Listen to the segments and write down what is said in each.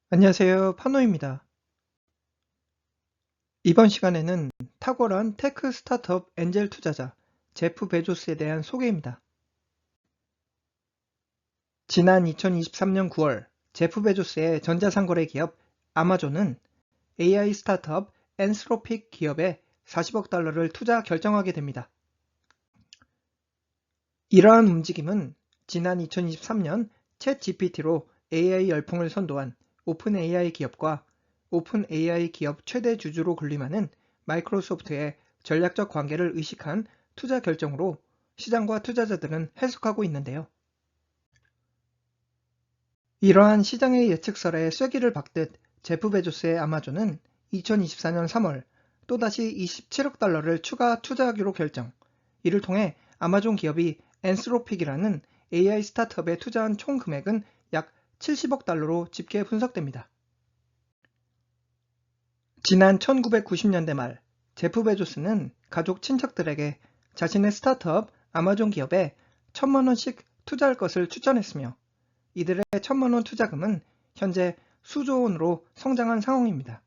안녕하세요. 파노입니다. 이번 시간에는 탁월한 테크 스타트업 엔젤 투자자 제프 베조스에 대한 소개입니다. 지난 2023년 9월 제프 베조스의 전자상거래 기업 아마존은 AI 스타트업 엔스로픽 기업에 40억 달러를 투자 결정하게 됩니다. 이러한 움직임은 지난 2023년 챗 GPT로 AI 열풍을 선도한 오픈 AI 기업과 오픈 AI 기업 최대 주주로 군림하는 마이크로소프트의 전략적 관계를 의식한 투자 결정으로 시장과 투자자들은 해석하고 있는데요. 이러한 시장의 예측설에 쐐기를 박듯 제프 베조스의 아마존은 2024년 3월 또다시 27억 달러를 추가 투자하기로 결정. 이를 통해 아마존 기업이 엔스로픽이라는 AI 스타트업에 투자한 총 금액은 약 70억 달러로 집계 분석됩니다. 지난 1990년대 말 제프 베조스는 가족 친척들에게 자신의 스타트업 아마존 기업에 1,000만 원씩 투자할 것을 추천했으며 이들의 1,000만 원 투자금은 현재 수조 원으로 성장한 상황입니다.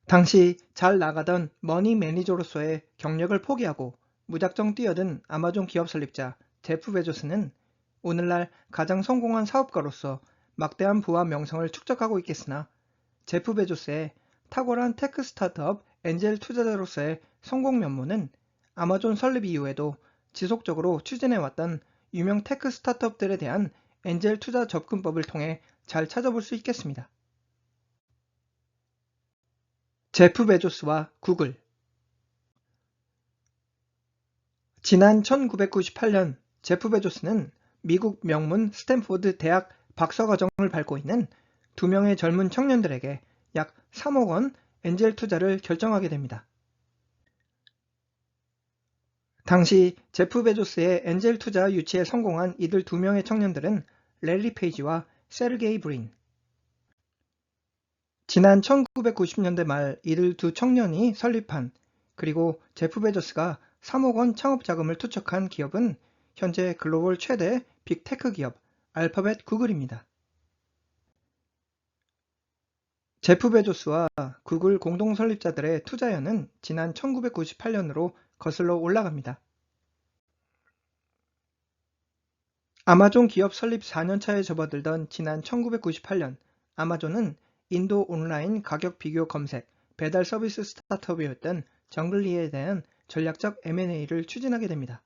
당시 잘 나가던 머니 매니저로서의 경력을 포기하고 무작정 뛰어든 아마존 기업 설립자 제프 베조스는 오늘날 가장 성공한 사업가로서 막대한 부와 명성을 축적하고 있겠으나 제프 베조스의 탁월한 테크 스타트업 엔젤 투자자로서의 성공 면모는 아마존 설립 이후에도 지속적으로 추진해왔던 유명 테크 스타트업들에 대한 엔젤 투자 접근법을 통해 잘 찾아볼 수 있겠습니다. 제프 베조스와 구글. 지난 1998년 제프 베조스는 미국 명문 스탠포드 대학 박사과정을 밟고 있는 두 명의 젊은 청년들에게 약 3억 원 엔젤 투자를 결정하게 됩니다. 당시 제프 베조스의 엔젤 투자 유치에 성공한 이들 두 명의 청년들은 랠리 페이지와 세르게이 브린. 지난 1990년대 말 이들 두 청년이 설립한 그리고 제프 베조스가 3억 원 창업 자금을 투척한 기업은 현재 글로벌 최대 빅테크 기업 알파벳 구글입니다. 제프 베조스와 구글 공동 설립자들의 투자연은 지난 1998년으로 거슬러 올라갑니다. 아마존 기업 설립 4년차에 접어들던 지난 1998년 아마존은 인도 온라인 가격 비교 검색, 배달 서비스 스타트업이었던 정글리에 대한 전략적 M&A를 추진하게 됩니다.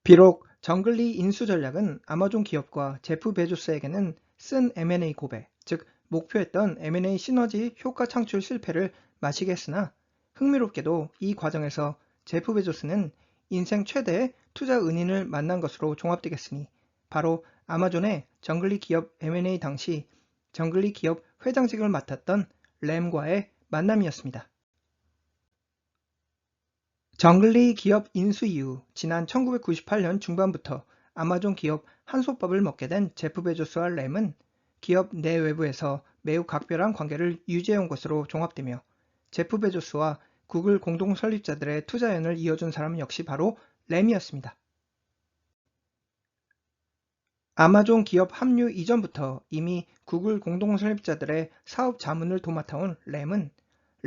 비록 정글리 인수 전략은 아마존 기업과 제프 베조스에게는 쓴 M&A 고배, 즉 목표했던 M&A 시너지 효과 창출 실패를 마치겠으나 흥미롭게도 이 과정에서 제프 베조스는 인생 최대의 투자 은인을 만난 것으로 종합되겠으니 바로 아마존의 정글리 기업 M&A 당시 정글리 기업 회장직을 맡았던 램과의 만남이었습니다. 정글리 기업 인수 이후 지난 1998년 중반부터 아마존 기업 한솥밥을 먹게 된 제프 베조스와 램은 기업 내외부에서 매우 각별한 관계를 유지해온 것으로 종합되며 제프 베조스와 구글 공동 설립자들의 투자연을 이어준 사람 역시 바로 램이었습니다. 아마존 기업 합류 이전부터 이미 구글 공동 설립자들의 사업 자문을 도맡아온 램은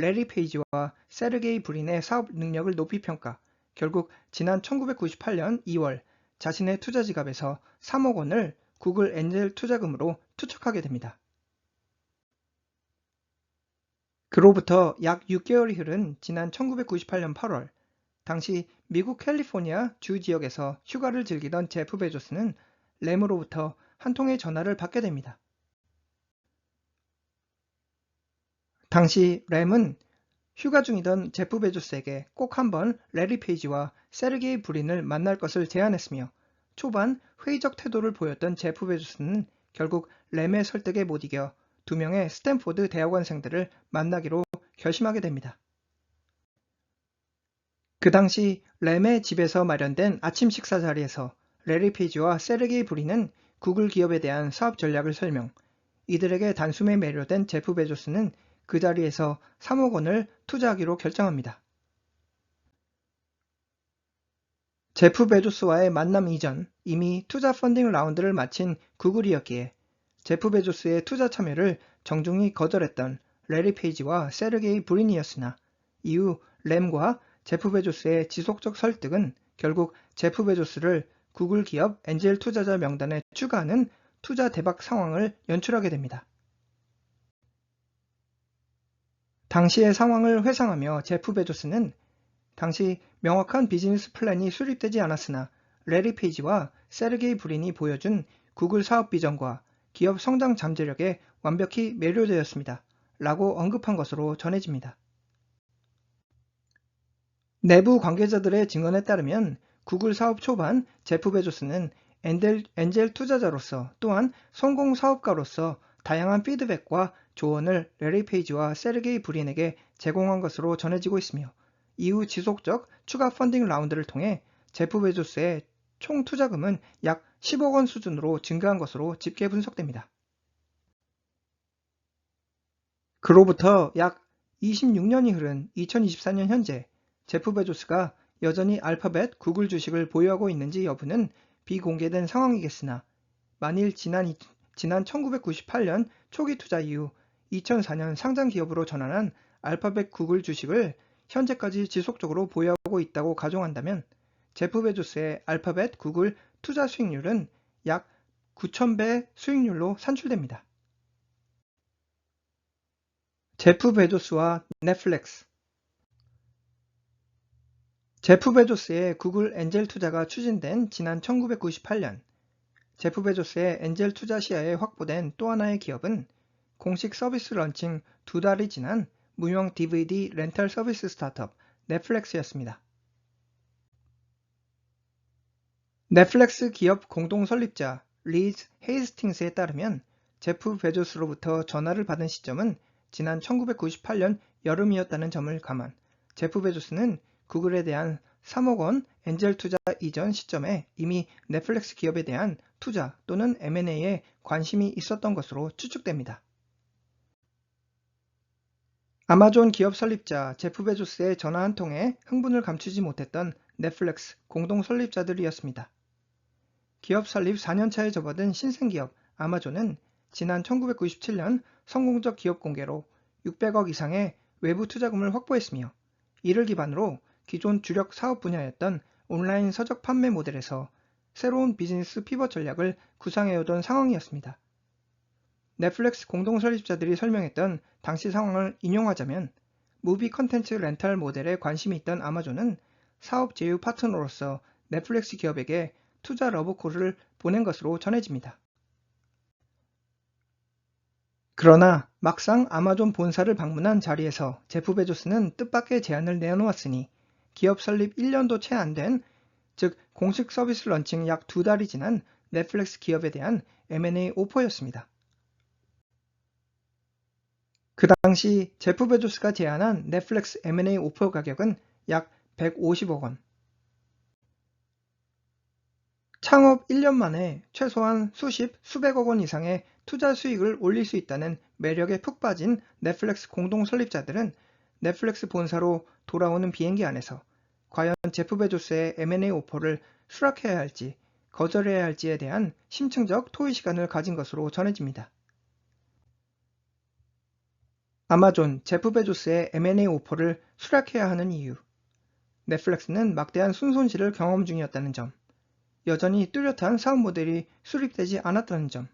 래리 페이지와 세르게이 브린의 사업 능력을 높이 평가, 결국 지난 1998년 2월 자신의 투자 지갑에서 3억 원을 구글 엔젤 투자금으로 투척하게 됩니다. 그로부터 약 6개월이 흐른 지난 1998년 8월, 당시 미국 캘리포니아 주 지역에서 휴가를 즐기던 제프 베조스는 램으로부터 한 통의 전화를 받게 됩니다. 당시 램은 휴가 중이던 제프 베조스에게 꼭 한번 래리 페이지와 세르게이 브린을 만날 것을 제안했으며 초반 회의적 태도를 보였던 제프 베조스는 결국 램의 설득에 못 이겨 두 명의 스탠포드 대학원생들을 만나기로 결심하게 됩니다. 그 당시 램의 집에서 마련된 아침 식사 자리에서 래리 페이지와 세르게이 브린은 구글 기업에 대한 사업 전략을 설명, 이들에게 단숨에 매료된 제프 베조스는 그 자리에서 3억 원을 투자하기로 결정합니다. 제프 베조스와의 만남 이전 이미 투자 펀딩 라운드를 마친 구글이었기에 제프 베조스의 투자 참여를 정중히 거절했던 레리 페이지와 세르게이 브린이었으나 이후 램과 제프 베조스의 지속적 설득은 결국 제프 베조스를 구글 기업 엔젤 투자자 명단에 추가하는 투자 대박 상황을 연출하게 됩니다. 당시의 상황을 회상하며 제프 베조스는 당시 명확한 비즈니스 플랜이 수립되지 않았으나 레리 페이지와 세르게이 브린이 보여준 구글 사업 비전과 기업 성장 잠재력에 완벽히 매료되었습니다. 라고 언급한 것으로 전해집니다. 내부 관계자들의 증언에 따르면 구글 사업 초반 제프 베조스는 엔젤 투자자로서 또한 성공 사업가로서 다양한 피드백과 조언을 레리 페이지와 세르게이 브린에게 제공한 것으로 전해지고 있으며 이후 지속적 추가 펀딩 라운드를 통해 제프 베조스의 총 투자금은 약 10억 원 수준으로 증가한 것으로 집계 분석됩니다. 그로부터 약 26년이 흐른 2024년 현재 제프 베조스가 여전히 알파벳 구글 주식을 보유하고 있는지 여부는 비공개된 상황이겠으나 만일 지난 1998년 초기 투자 이후 2004년 상장 기업으로 전환한 알파벳 구글 주식을 현재까지 지속적으로 보유하고 있다고 가정한다면 제프 베조스의 알파벳 구글 투자 수익률은 약 9,000배 수익률로 산출됩니다. 제프 베조스와 넷플릭스. 제프 베조스의 구글 엔젤 투자가 추진된 지난 1998년 제프 베조스의 엔젤 투자 시야에 확보된 또 하나의 기업은 공식 서비스 런칭 2달이 지난 무명 DVD 렌탈 서비스 스타트업 넷플릭스였습니다. 넷플릭스 기업 공동 설립자 리즈 헤이스팅스에 따르면 제프 베조스로부터 전화를 받은 시점은 지난 1998년 여름이었다는 점을 감안 제프 베조스는 구글에 대한 3억 원 엔젤 투자 이전 시점에 이미 넷플릭스 기업에 대한 투자 또는 M&A에 관심이 있었던 것으로 추측됩니다. 아마존 기업 설립자 제프 베조스의 전화 한 통에 흥분을 감추지 못했던 넷플릭스 공동 설립자들이었습니다. 기업 설립 4년차에 접어든 신생기업 아마존은 지난 1997년 성공적 기업 공개로 600억 이상의 외부 투자금을 확보했으며 이를 기반으로 기존 주력 사업 분야였던 온라인 서적 판매 모델에서 새로운 비즈니스 피벗 전략을 구상해오던 상황이었습니다. 넷플릭스 공동 설립자들이 설명했던 당시 상황을 인용하자면 무비 컨텐츠 렌탈 모델에 관심이 있던 아마존은 사업 제휴 파트너로서 넷플릭스 기업에게 투자 러브콜을 보낸 것으로 전해집니다. 그러나 막상 아마존 본사를 방문한 자리에서 제프 베조스는 뜻밖의 제안을 내놓았으니 기업 설립 1년도 채 안 된, 즉 공식 서비스 런칭 약 2달이 지난 넷플릭스 기업에 대한 M&A 오퍼였습니다. 그 당시 제프 베조스가 제안한 넷플릭스 M&A 오퍼 가격은 약 150억 원. 창업 1년 만에 최소한 수백억 원 이상의 투자 수익을 올릴 수 있다는 매력에 푹 빠진 넷플릭스 공동 설립자들은 넷플릭스 본사로 돌아오는 비행기 안에서 과연 제프 베조스의 M&A 오퍼를 수락해야 할지 거절해야 할지에 대한 심층적 토의 시간을 가진 것으로 전해집니다. 아마존 제프 베조스의 M&A 오퍼를 수락해야 하는 이유. 넷플릭스는 막대한 순손실을 경험 중이었다는 점. 여전히 뚜렷한 사업 모델이 수립되지 않았다는 점.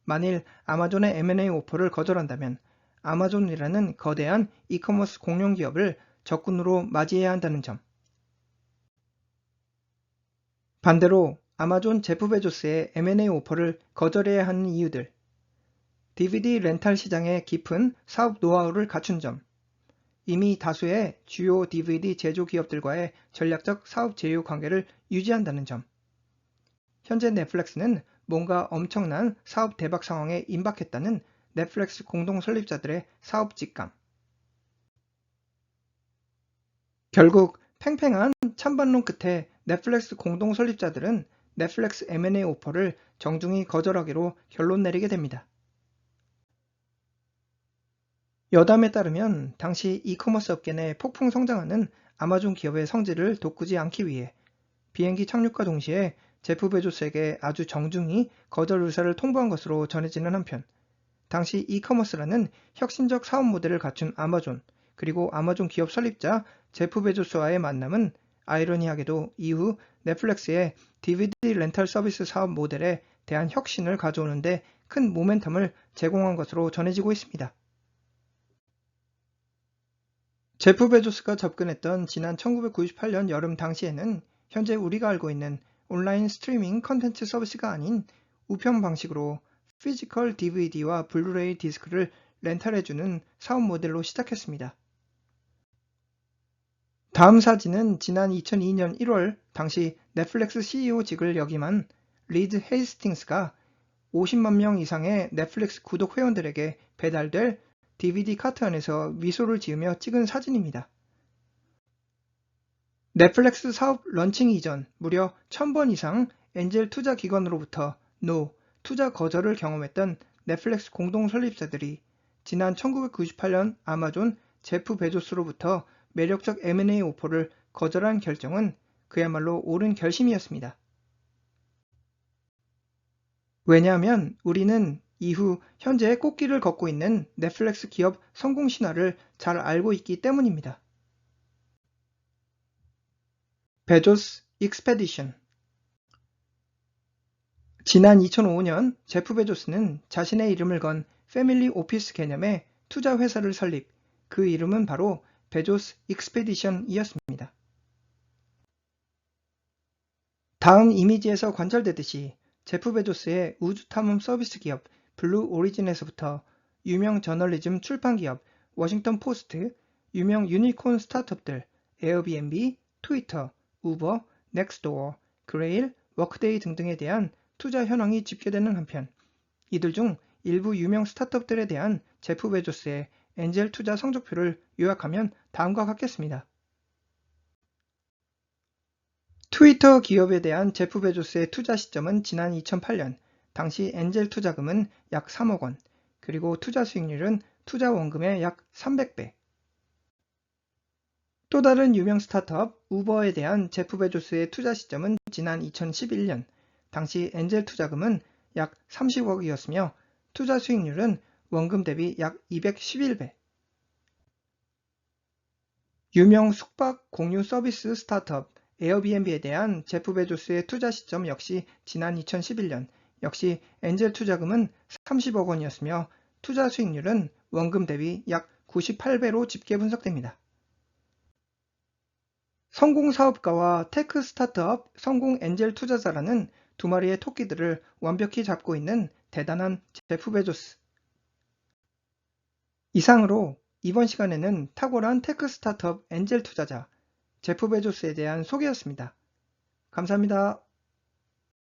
만일 아마존의 M&A 오퍼를 거절한다면 아마존이라는 거대한 이커머스 공룡 기업을 적군으로 맞이해야 한다는 점. 반대로 아마존 제프 베조스의 M&A 오퍼를 거절해야 하는 이유들. DVD 렌탈 시장의 깊은 사업 노하우를 갖춘 점. 이미 다수의 주요 DVD 제조 기업들과의 전략적 사업 제휴 관계를 유지한다는 점. 현재 넷플릭스는 뭔가 엄청난 사업 대박 상황에 임박했다는 넷플릭스 공동 설립자들의 사업 직감. 결국 팽팽한 찬반론 끝에 넷플릭스 공동 설립자들은 넷플릭스 M&A 오퍼를 정중히 거절하기로 결론 내리게 됩니다. 여담에 따르면 당시 이커머스 업계 내 폭풍 성장하는 아마존 기업의 성질을 돋구지 않기 위해 비행기 착륙과 동시에 제프 베조스에게 아주 정중히 거절 의사를 통보한 것으로 전해지는 한편, 당시 이커머스라는 혁신적 사업 모델을 갖춘 아마존, 그리고 아마존 기업 설립자 제프 베조스와의 만남은 아이러니하게도 이후 넷플릭스의 DVD 렌탈 서비스 사업 모델에 대한 혁신을 가져오는데 큰 모멘텀을 제공한 것으로 전해지고 있습니다. 제프 베조스가 접근했던 지난 1998년 여름 당시에는 현재 우리가 알고 있는 온라인 스트리밍 컨텐츠 서비스가 아닌 우편 방식으로 피지컬 DVD와 블루레이 디스크를 렌탈해주는 사업 모델로 시작했습니다. 다음 사진은 지난 2002년 1월 당시 넷플릭스 CEO직을 역임한 리드 헤이스팅스가 50만 명 이상의 넷플릭스 구독 회원들에게 배달될 DVD 카트 안에서 미소를 지으며 찍은 사진입니다. 넷플릭스 사업 런칭 이전 무려 1000번 이상 엔젤 투자 기관으로부터 NO, 투자 거절을 경험했던 넷플릭스 공동 설립자들이 지난 1998년 아마존 제프 베조스로부터 매력적 M&A 오퍼를 거절한 결정은 그야말로 옳은 결심이었습니다. 왜냐하면 우리는 이후 현재 꽃길을 걷고 있는 넷플릭스 기업 성공 신화를 잘 알고 있기 때문입니다. 베조스 익스페디션. 지난 2005년 제프 베조스는 자신의 이름을 건 패밀리 오피스 개념의 투자 회사를 설립, 그 이름은 바로 베조스 익스페디션이었습니다. 다음 이미지에서 관찰되듯이 제프 베조스의 우주 탐험 서비스 기업 블루 오리진에서부터 유명 저널리즘 출판 기업 워싱턴 포스트, 유명 유니콘 스타트업들 에어비앤비, 트위터, 우버, 넥스트도어, 그레일, 워크데이 등등에 대한 투자 현황이 집계되는 한편, 이들 중 일부 유명 스타트업들에 대한 제프 베조스의 엔젤 투자 성적표를 요약하면 다음과 같겠습니다. 트위터 기업에 대한 제프 베조스의 투자 시점은 지난 2008년, 당시 엔젤 투자금은 약 3억 원, 그리고 투자 수익률은 투자 원금의 약 300배. 또 다른 유명 스타트업 우버에 대한 제프 베조스의 투자 시점은 지난 2011년, 당시 엔젤 투자금은 약 30억이었으며 투자 수익률은 원금 대비 약 211배. 유명 숙박 공유 서비스 스타트업 에어비앤비에 대한 제프 베조스의 투자 시점 역시 지난 2011년, 역시 엔젤 투자금은 30억 원이었으며 투자 수익률은 원금 대비 약 98배로 집계 분석됩니다. 성공 사업가와 테크 스타트업 성공 엔젤 투자자라는 두 마리의 토끼들을 완벽히 잡고 있는 대단한 제프 베조스. 이상으로 이번 시간에는 탁월한 테크 스타트업 엔젤 투자자 제프 베조스에 대한 소개였습니다. 감사합니다.